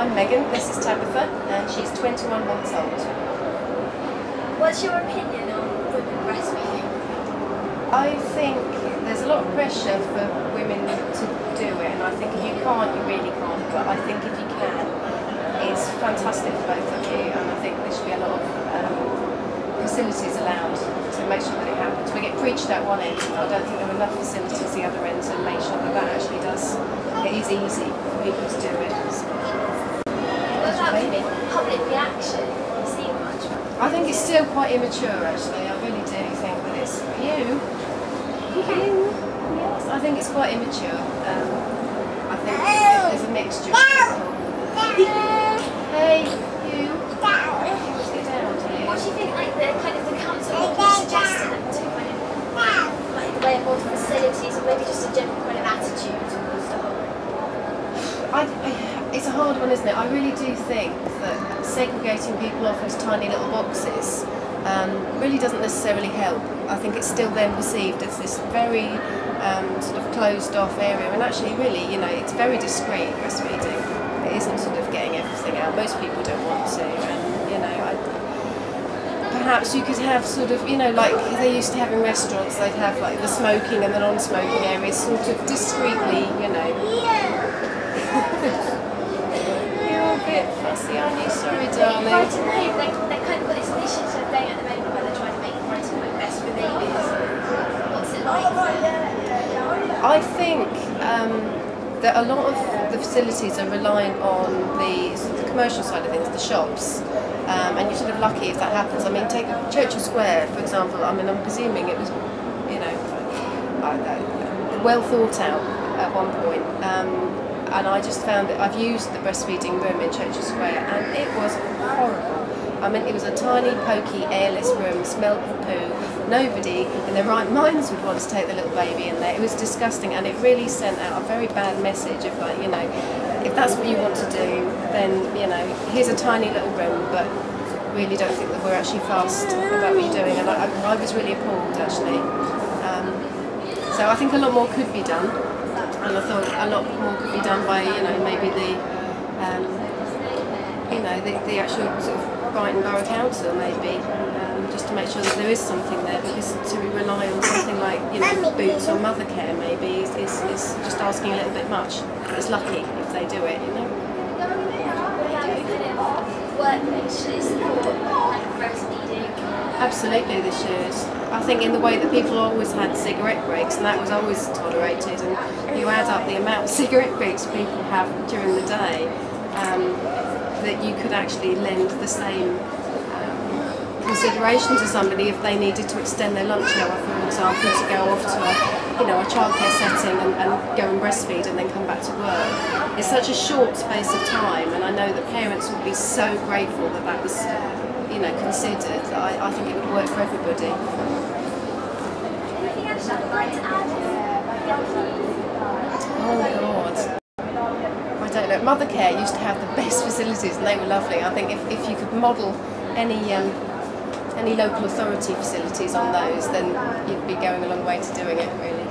I'm Megan, this is Tabitha, and she's 21 months old. What's your opinion on women breastfeeding? I think there's a lot of pressure for women to do it, and I think if you can't, you really can't, but I think if you can, it's fantastic for both of you, and I think there should be a lot of facilities allowed to make sure that it happens. We get preached at one end, and I don't think there are enough facilities the other end to make sure that that actually does. It is easy for people to do it. What about public reaction? Have you seen much? I think it's still quite immature actually, I really do think that it's you. Yes, I think it's quite immature. I think there's a mixture of people. Hey, you. Sit down, dear. What do you think, like the council suggested to kind of like way of more facilities, or maybe just a general kind of attitude towards the whole? It's a hard one, isn't it? I really do think that segregating people off into tiny little boxes really doesn't necessarily help. I think it's still then perceived as this very sort of closed off area, and actually really, you know, it's very discreet breastfeeding. It isn't sort of getting everything out. Most people don't want to, and you know, perhaps you could have sort of, you know, like they used to have in restaurants, they'd have like the smoking and the non-smoking areas sort of discreetly, you know. You're a bit fussy, aren't you? Sorry, darling. Brighton, they kind of got this initiative going at the moment where they're trying to make Brighton work best for babies. What's it like? I think that a lot of the facilities are reliant on the commercial side of things, the shops, and you're sort of lucky if that happens. I mean, take Churchill Square, for example. I mean, I'm presuming it was, you know, well thought out at one point. And I just found that I've used the breastfeeding room in Churchill Square, and it was horrible. I mean, it was a tiny, pokey, airless room, smelled of poo. Nobody in their right minds would want to take the little baby in there. It was disgusting, and it really sent out a very bad message of like, you know, if that's what you want to do, then, you know, here's a tiny little room, but really don't think that we're actually fast about what you're doing. And I was really appalled, actually. So I think a lot more could be done. And I thought a lot more could be done by, you know, maybe the, you know, the actual sort of Brighton Borough Council, maybe, just to make sure that there is something there, because to rely on something like, you know, Boots or Mother Care maybe is just asking a little bit much. It's lucky if they do it, you know. Workplace should support like breastfeeding. Absolutely, they should. I think in the way that people always had cigarette breaks, and that was always tolerated, and you add up the amount of cigarette breaks people have during the day, that you could actually lend the same consideration to somebody if they needed to extend their lunch hour, for example, to go off to a, you know, a childcare setting and go and breastfeed and then come back to work. It's such a short space of time, and I know that parents would be so grateful that that was, you know, considered. I think it would work for everybody. Anything else you'd like to add? Oh God. I don't know. Mother Care used to have the best facilities, and they were lovely. I think if you could model any local authority facilities on those, then you'd be going a long way to doing it, really.